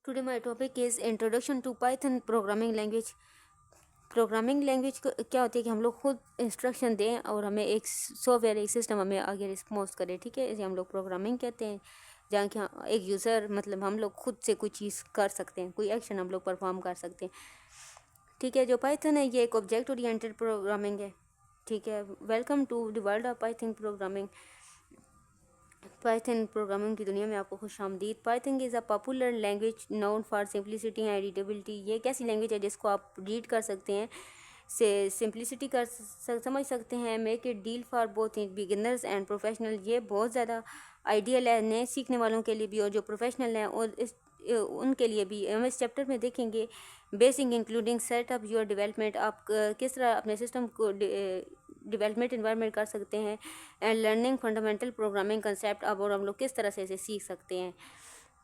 Today my topic is introduction to Python programming language. Programming language क्या होती है कि हम लोग खुद इंस्ट्रक्शन दें और हमें एक सॉफ्टवेयर एक सिस्टम हमें आगे रिस्पॉन्स करे, ठीक है, इसे हम लोग प्रोग्रामिंग कहते हैं। जहाँ कि एक यूज़र मतलब हम लोग खुद से कोई चीज़ कर सकते हैं, कोई एक्शन हम लोग परफॉर्म कर सकते हैं, ठीक है। जो पाइथन है ये एक ऑब्जेक्ट ओरिएंटेड प्रोग्रामिंग है, ठीक है। Welcome to the world of Python programming. Python programming की दुनिया में आपको खुशामदीद। Python is a popular language known for simplicity and readability. ये एक ऐसी लैंग्वेज है जिसको आप रीड कर सकते हैं, से सिंप्लिसिटी कर समझ सकते हैं। Make it deal for both beginners and professional. ये बहुत ज़्यादा आइडियल है नए सीखने वालों के लिए भी और जो प्रोफेशनल हैं और उनके लिए भी। हम इस चैप्टर में देखेंगे basic including setup your development. आप किस तरह अपने सिस्टम को डेवलपमेंट इन्वायरमेंट कर सकते हैं, and learning fundamental programming concept. अब और हम लोग किस तरह से इसे सीख सकते हैं,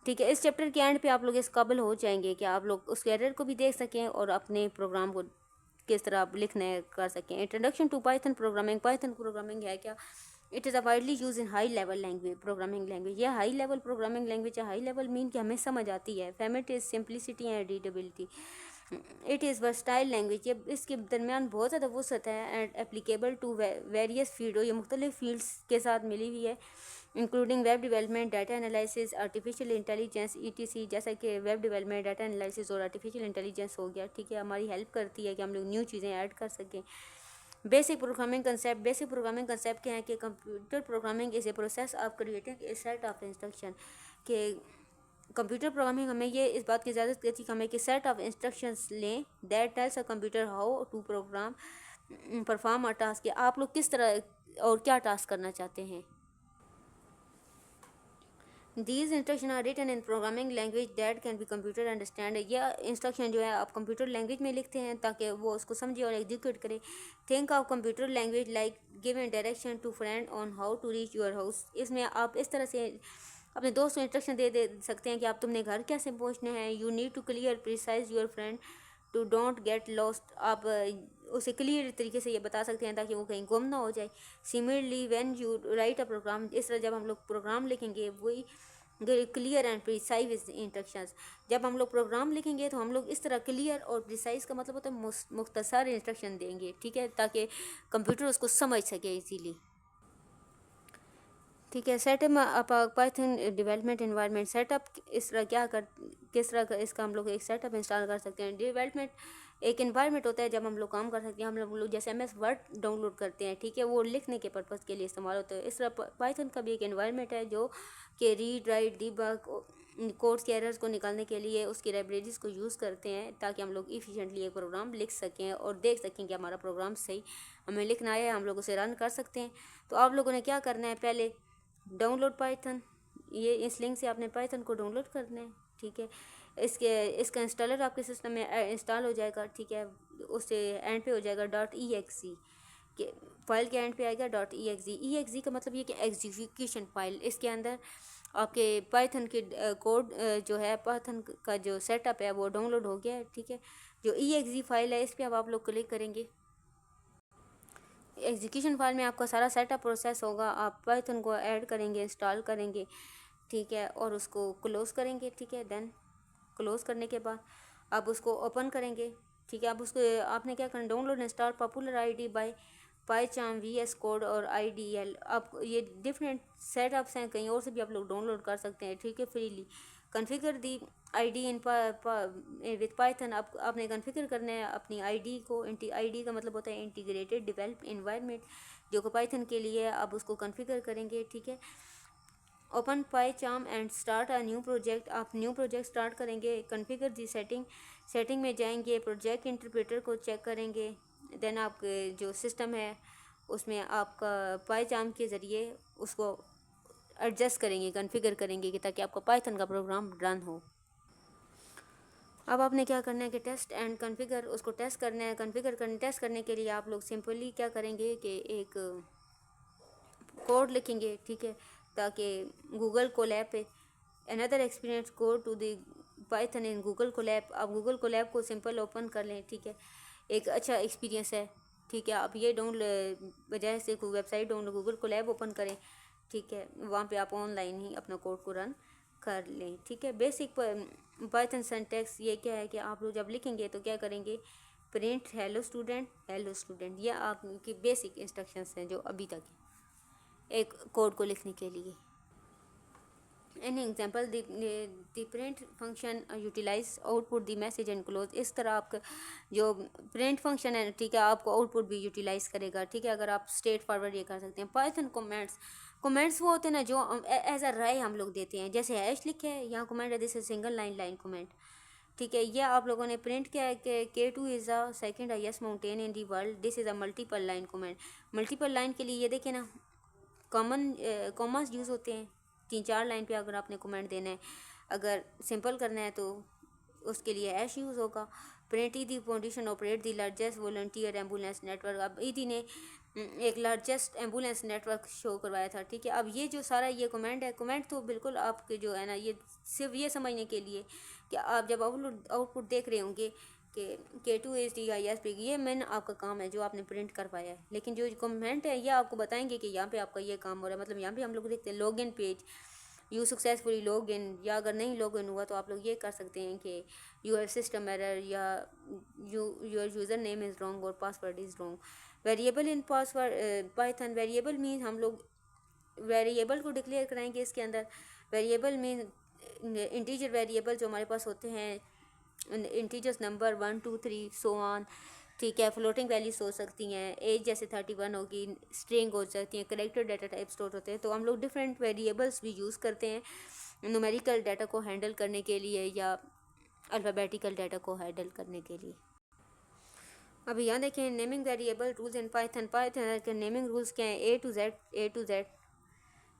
ठीक है। इस चैप्टर के एंड पे आप लोग इस काबिल हो जाएंगे कि आप लोग उस एरर को भी देख सकें और अपने प्रोग्राम को किस तरह आप लिखने कर सकें। Introduction to Python programming. Python programming है क्या? It is a widely use in high level language programming language. यह हाई लेवल प्रोग्रामिंग लैंग्वेज है। हाई लेवल मीन कि हमें समझ आती है। Famed is simplicity and readability. It is versatile language. ये इसके दरमियान बहुत ज़्यादा वसअत है। And applicable to various field. ये मुख्तलिफ फील्ड्स के साथ मिली हुई है, including web development, data analysis, artificial intelligence, ETC। जैसा कि वेब डेवलपमेंट, डाटा एनालिसिस और आर्टिफिशियल इंटेलिजेंस हो गया, ठीक है, हमारी हेल्प करती है कि हम लोग न्यू चीज़ें ऐड कर सकें। Basic programming concept. Basic programming concept क्या है कि computer programming is a process of creating a set of instruction. के कंप्यूटर प्रोग्रामिंग हमें ये इस बात की इजाज़त देती है कि हमें कि सेट ऑफ इंस्ट्रक्शंस लें that tells a computer how to program perform a task. आप लोग किस तरह और क्या टास्क करना चाहते हैं। These instructions are written in programming language that can be computer understand। यह इंस्ट्रक्शन जो है आप कंप्यूटर लैंग्वेज में लिखते हैं ताकि वो उसको समझे और एग्जीक्यूट करे। Think of computer language like given direction to friend on how to reach your house. इसमें आप इस तरह से अपने दोस्त को इंस्ट्रक्शन दे सकते हैं कि आप तुमने घर कैसे पहुंचना है। You need to clear precise your friend to don't get lost. आप उसे क्लियर तरीके से ये बता सकते हैं ताकि वो कहीं गुम ना हो जाए। Similarly when you write a program. इस तरह जब हम लोग प्रोग्राम लिखेंगे वही क्लियर एंड प्रिसाइज इंस्ट्रक्शंस। जब हम लोग प्रोग्राम लिखेंगे तो हम लोग इस तरह क्लियर और प्रिसाइज का मतलब होता है मुख्तसर इंस्ट्रक्शन देंगे, ठीक है, ताकि कंप्यूटर उसको समझ सके इजीली, ठीक है। Setup Python development environment. Setup इस तरह किस तरह का इसका हम लोग एक सेटअप इंस्टॉल कर सकते हैं। डेवलपमेंट एक इन्वायरमेंट होता है जब हम लोग काम कर सकते हैं। हम लोग जैसे MS वर्ड डाउनलोड करते हैं, ठीक है, वो लिखने के पर्पज़ के लिए इस्तेमाल होता है। इस तरह पाइथन का भी एक इन्वायरमेंट है जो कि रीड राइट डीबग कोड्स के एरर्स को निकालने के लिए उसकी लाइब्रेरीज़ को यूज़ करते हैं ताकि हम लोग इफ़िशेंटली एक प्रोग्राम लिख सकें और देख सकें कि हमारा प्रोग्राम सही हमें लिखना है, हम लोग उसे रन कर सकते हैं। तो आप लोगों ने क्या करना है, पहले डाउनलोड पाइथन, ये इस लिंक से आपने पाइथन को डाउनलोड करना है, ठीक है। इसका इंस्टॉलर आपके सिस्टम में इंस्टॉल हो जाएगा, ठीक है। उससे एंड पे हो जाएगा .exe के फाइल के एंड पे आएगा .exe का मतलब ये कि एग्जीक्यूशन फाइल। इसके अंदर आपके पाइथन के कोड जो है, पाइथन का जो सेटअप है वो डाउनलोड हो गया है, ठीक है। जो exe फाइल है इस पर अब आप लोग क्लिक करेंगे। एग्जीक्यूशन फाइल में आपका सारा सेटअप प्रोसेस होगा। आप पाइथन को ऐड करेंगे, इंस्टॉल करेंगे, ठीक है, और उसको क्लोज़ करेंगे, ठीक है। देन क्लोज़ करने के बाद आप उसको ओपन करेंगे, ठीक है। आप उसको आपने क्या करना, download install popular ID by PyCharm, VS Code और IDL। आप ये डिफरेंट सेटअप्स हैं, कहीं और से भी आप लोग डाउनलोड कर सकते हैं, ठीक है, freely. Configure the ID in with Python. आपने कॉन्फ़िगर करना है अपनी ID को। ID का मतलब होता है इंटीग्रेटेड डेवलप इन्वायरमेंट, जो कि पाइथन के लिए है। आप उसको कॉन्फ़िगर करेंगे, ठीक है। Open PyCharm and start a new project. आप न्यू प्रोजेक्ट स्टार्ट करेंगे। कॉन्फ़िगर दी सेटिंग में जाएंगे, प्रोजेक्ट इंटरप्रेटर को चेक करेंगे। देन आपके जो सिस्टम है उसमें आपका PyCharm के ज़रिए उसको एडजस्ट करेंगे, कॉन्फ़िगर करेंगे कि ताकि आपका पाइथन का प्रोग्राम रन हो। अब आपने क्या करना है कि टेस्ट एंड कॉन्फ़िगर, उसको टेस्ट करना है। टेस्ट करने के लिए आप लोग सिंपली क्या करेंगे कि एक कोड लिखेंगे, ठीक है, ताकि गूगल कोलैब पे another experience code to the Python in Google Colab. आप गूगल कोलैब को सिंपल ओपन कर लें, ठीक है, एक अच्छा एक्सपीरियंस है, ठीक है। आप ये बजाय से कोई website download Google Colab open करें, ठीक है, वहाँ पे आप ऑनलाइन ही अपना कोड को रन कर लें, ठीक है। बेसिक पाइथन सिंटैक्स ये क्या है कि आप लोग जब लिखेंगे तो क्या करेंगे, प्रिंट हेलो स्टूडेंट, ये आपकी बेसिक इंस्ट्रक्शंस हैं जो अभी तक एक कोड को लिखने के लिए। An example the print function utilize output the message and close. इस तरह आपका जो प्रिंट फंक्शन है, ठीक है, आपको आउटपुट भी यूटिलाइज करेगा, ठीक है। अगर आप स्ट्रेट फॉरवर्ड ये कर सकते हैं। पाइथन कमेंट्स वो होते हैं ना जो एज अ राय हम लोग देते हैं, जैसे हैश लिखे है यहाँ कमेंट है, this is single line comment, ठीक है। ये आप लोगों ने प्रिंट किया है कि K2 is a second highest mountain in the world, this is a multiple line comment. Multiple line के लिए ये देखें ना, कॉमर्स यूज़ होते हैं 3-4 लाइन पे अगर आपने कमेंट देना है। अगर सिंपल करना है तो उसके लिए हैश यूज़ होगा। प्रिंट दी फाउंडेशन ऑपरेट दी लार्जेस्ट वॉलंटियर एम्बुलेंस नेटवर्क। अब ईदी ने एक लार्जेस्ट एम्बुलेंस नेटवर्क शो करवाया था, ठीक है। अब ये जो सारा ये कमेंट है, कमेंट तो बिल्कुल आपके जो है ना, ये सिर्फ ये समझने के लिए कि आप जब आउटपुट देख रहे होंगे कि K2 इज़ दी हाईएस्ट, ये मैन आपका काम है जो आपने प्रिंट करवाया है। लेकिन जो कमेंट है ये आपको बताएंगे कि यहाँ पे आपका ये काम हो रहा है। मतलब यहाँ पे हम लोग देखते हैं log in page, you successfully log in, या अगर नहीं लॉग इन हुआ तो आप लोग ये कर सकते हैं कि यू हैव सिस्टम एरर, या your user name is wrong और password is wrong. Variable in password Python, variable mean हम लोग वेरिएबल को डिक्लेयर कराएंगे इसके अंदर। वेरिएबल मीन इंटीजर वेरिएबल जो हमारे पास होते हैं, इंटीजर्स नंबर 1 2 3 सो ऑन, ठीक है। फ्लोटिंग वैल्यूज हो सकती हैं, एज जैसे 31 होगी, स्ट्रिंग हो सकती हैं, करेक्टर डाटा टाइप स्टोर होते हैं। तो हम लोग डिफरेंट वेरिएबल्स भी यूज़ करते हैं न्यूमेरिकल डाटा को हैंडल करने के लिए या अल्फ़ाबेटिकल डाटा को हैंडल करने के लिए। अब यहाँ देखें naming variable rules in Python के नेमिंग रूल्स क्या हैं, A to Z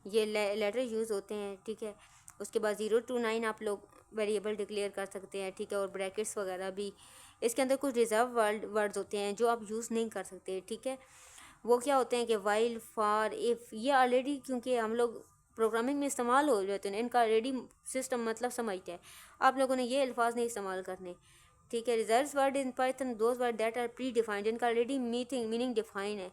ये लेटर यूज़ होते हैं, ठीक है। उसके बाद 0 to 9 आप लोग वेरिएबल डिक्लेयर कर सकते हैं, ठीक है। और ब्रैकेट्स वगैरह भी। इसके अंदर कुछ रिजर्व वर्ड्स होते हैं जो आप यूज़ नहीं कर सकते, ठीक है। वो क्या होते हैं कि वाइल, फॉर, इफ़, ये ऑलरेडी क्योंकि हम लोग प्रोग्रामिंग में इस्तेमाल हो जाते हैं, इनका ऑलरेडी सिस्टम मतलब समझते हैं। आप लोगों ने ये अल्फाज नहीं इस्तेमाल करने, ठीक है। Reserve word in Python those word that are predefined, इनका ऑलरेडी मीनिंग डिफाइन है,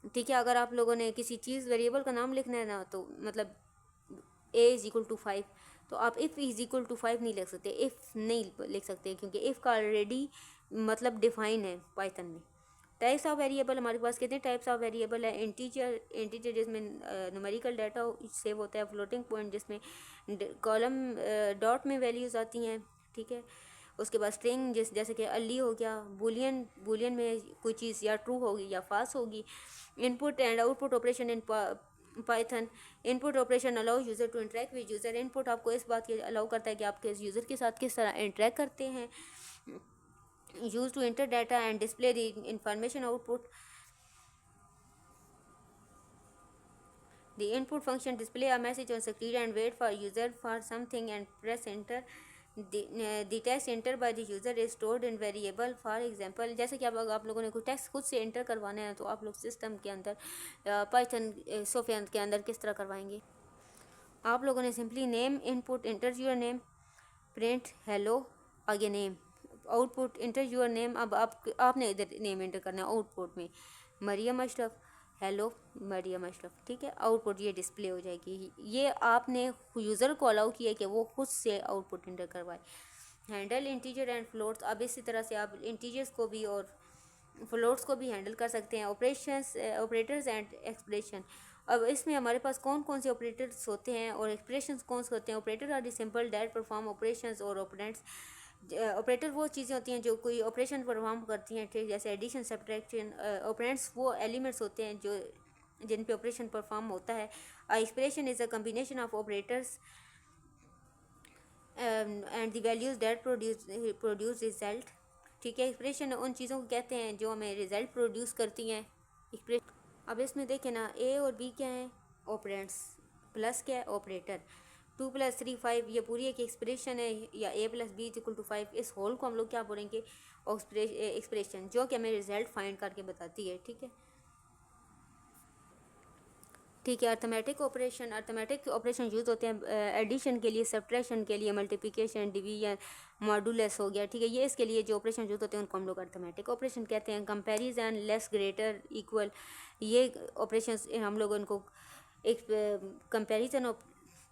ठीक है। अगर आप लोगों ने किसी चीज़ वेरिएबल का नाम लिखना है ना, तो मतलब A = 5, तो आप इफ़ =5 नहीं लिख सकते, इफ़ नहीं लिख सकते क्योंकि इफ़ का ऑलरेडी मतलब डिफाइन है पाइथन में। टाइप्स ऑफ वेरिएबल हमारे पास कितने टाइप्स ऑफ वेरिएबल है, इंटीजर जिसमें न्यूमेरिकल डाटा सेव होता है, फ्लोटिंग पॉइंट जिसमें कॉलम डॉट में वैल्यूज़ आती हैं, ठीक है। उसके बाद स्ट्रिंग जैसे कि अली हो गया, बुलियन में कोई चीज़ या ट्रू होगी या फाल्स होगी। Input and output operation in Python, input operation allow user to interact with user. Input आपको इस बात के अलाउ करता है कि आप किस यूज़र के साथ किस तरह इंटरेक्ट करते हैं। Use to enter data and display the information output. The input function display a message on screen and wait for user for something and press enter. The text entered by the user is stored in variable. For example, जैसे कि आप लोगों ने कोई text खुद से enter करवाना है तो आप लोग सिस्टम के अंदर पाइथन सोफिया के अंदर किस तरह करवाएंगे। आप लोगों ने simply name input enter your name, print hello आगे name, output enter your name. अब आपने इधर नेम एंटर करना है आउटपुट में, मरियम अशरफ, हेलो मरियम अशरफ, ठीक है। आउटपुट ये डिस्प्ले हो जाएगी। ये आपने यूज़र को अलाउ किया कि वो खुद से आउटपुट एंटर करवाए। हैंडल इंटीजर एंड फ्लोट्स, अब इसी तरह से आप इंटीजर्स को भी और फ्लोट्स को भी हैंडल कर सकते हैं। ऑपरेटर्स एंड एक्सप्रेशन, अब इसमें हमारे पास कौन कौन से ऑपरेटर्स होते हैं और एक्सप्रेशंस कौन से होते हैं। Operator are the simple that perform operations और ऑपरेंट्स। ऑपरेटर वो चीज़ें होती हैं जो कोई ऑपरेशन परफॉर्म करती हैं, ठीक, जैसे एडिशन सब्ट्रैक्शन। ऑपरेंट्स वो एलिमेंट्स होते हैं जो जिन पे ऑपरेशन परफॉर्म होता है। Expression is a combination of operators and the values that produce result, ठीक है। एक्सप्रेशन उन चीज़ों को कहते हैं जो हमें रिजल्ट प्रोड्यूस करती हैं। अब इसमें देखें ना, ए और बी क्या हैं, ऑपरेंट्स, प्लस क्या है, ऑपरेटर। 2 + 3 5 ये पूरी एक एक्सप्रेशन है, या A + B = 5। इस होल को हम लोग क्या बोलेंगे, एक्सप्रेशन, जो कि हमें रिजल्ट फाइंड करके बताती है, ठीक है। ठीक है। अर्थमेटिक ऑपरेशन यूज़ होते हैं एडिशन के लिए, सब्ट्रैक्शन के लिए, मल्टीप्लिकेशन, डिवीजन, मॉडुलस हो गया, ठीक है। ये इसके लिए जो ऑपरेशन यूज़ होते हैं उनको हम लोग अर्थमेटिक ऑपरेशन कहते हैं। कंपैरिजन, लेस ग्रेटर इक्वल, ये ऑपरेशन हम लोग उनको एक कंपैरिजन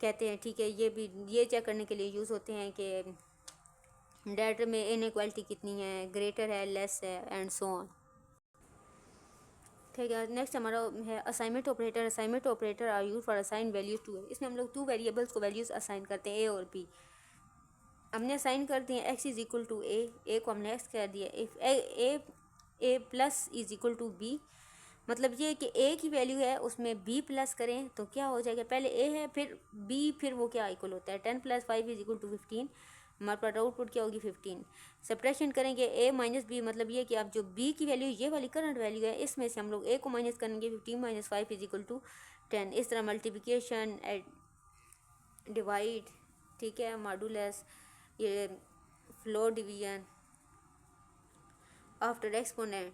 कहते हैं, ठीक है। ये भी ये चेक करने के लिए यूज़ होते हैं कि डाटा में इनइक्वालिटी कितनी है, ग्रेटर है, लेस है, एंड सो ऑन। ठीक है। नेक्स्ट हमारा है assignment operator. Assignment operator are use for assign values to. इसमें हम लोग 2 वेरिएबल्स को वैल्यूज असाइन करते हैं, ए और बी। हमने असाइन कर दिए X is equal to A को हमने एक्स कर दिया, if A plus is equal to B, मतलब ये कि ए की वैल्यू है उसमें बी प्लस करें तो क्या हो जाएगा, पहले ए है फिर बी, फिर वो क्या इक्वल होता है 10 + 5 इज इक्वल टू 15। हमारे पास आउटपुट क्या होगी 15। सब्ट्रैक्शन करेंगे ए माइनस बी, मतलब ये कि आप जो बी की वैल्यू ये वाली करंट वैल्यू है इसमें से हम लोग ए को माइनस करेंगे, 15 - 5 इज इक्वल टू 10। इस तरह मल्टीप्लिकेशन, डिवाइड, ठीक है, मॉडुलस, ये फ्लोर डिवीजन, आफ्टर एक्सपोनेंट,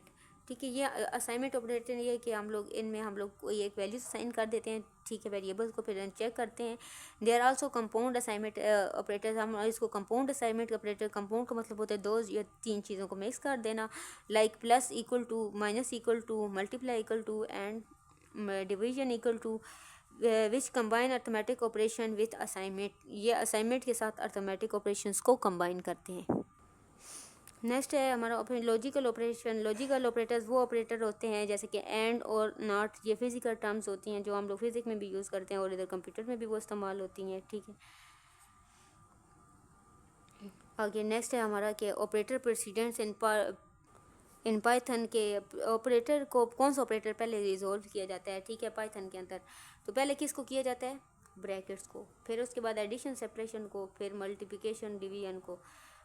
ठीक है। ये असाइनमेंट ऑपरेटर ये कि हम लोग इनमें हम लोग कोई एक वैल्यू साइन कर देते हैं, ठीक है, वेरिएबल्स को फिर चेक करते हैं। They are also compound assignment operators. हम इसको कंपाउंड असाइनमेंट ऑपरेटर, कंपाउंड का मतलब होता है 2 या 3 चीज़ों को मिक्स कर देना, like plus equal to, minus equal to, multiply equal to, and division equal to, which combine arithmetic operation with assignment. ये असाइनमेंट के साथ अर्थमेटिक ऑपरेशंस को कंबाइन करते हैं। नेक्स्ट है हमारा लॉजिकल ऑपरेशन। लॉजिकल ऑपरेटर्स वो ऑपरेटर होते हैं जैसे कि एंड और नॉट, ये फिजिकल टर्म्स होती हैं जो हम लोग फिजिक्स में भी यूज़ करते हैं और इधर कंप्यूटर में भी वो इस्तेमाल होती हैं, ठीक है। आगे नेक्स्ट है हमारा कि ऑपरेटर प्रेसिडेंट्स इन पाइथन के ऑपरेटर को कौन सा ऑपरेटर पहले रिजोल्व किया जाता है, ठीक है, पाइथन के अंदर। तो पहले किसको किया जाता है, ब्रैकेट्स को, फिर उसके बाद एडिशन सेपरेशन को, फिर मल्टीप्लिकेशन डिवीजन को,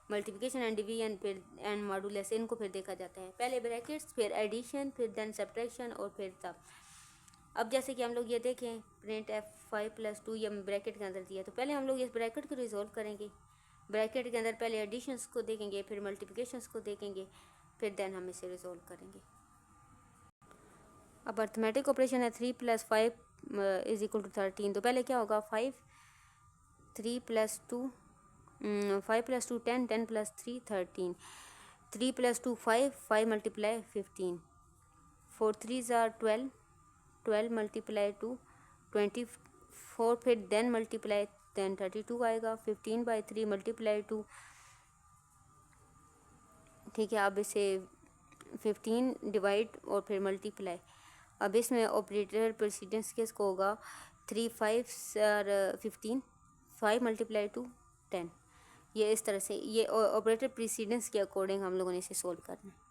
मल्टीप्लिकेशन एंड डिवीजन, फिर एंड मॉडुलस, इनको फिर देखा जाता है। पहले ब्रैकेट्स, फिर एडिशन, फिर देन सब्ट्रैक्शन, और फिर तब। अब जैसे कि हम लोग ये देखें प्रिंट एफ 5 + 2 ये ब्रैकेट के अंदर दिया, तो पहले हम लोग इस ब्रैकेट को रिजोल्व करेंगे। ब्रैकेट के अंदर पहले एडिशंस को देखेंगे, फिर मल्टीप्लिकेशंस को देखेंगे, फिर देन हम इसे रिजोल्व करेंगे। अब अर्थमेटिक ऑपरेशन है 3 + 5 इज इक्वल टू 13। तो पहले क्या होगा 5 3 + 2 5 + 2 10 10 + 3 13 3 + 2 5 5 × 15 4 3s are 12 12 × 2 24, फिर देन मल्टीप्लाई, देन 32 आएगा, 15/3 × 2, ठीक है। अब इसे 15 डिवाइड और फिर मल्टीप्लाई। अब इसमें ऑपरेटर प्रेसिडेंस किसको होगा 3 5 15 5 × 2 10। ये इस तरह से ये ऑपरेटर प्रेसिडेंस के अकॉर्डिंग हम लोगों ने इसे सोल्व करना है।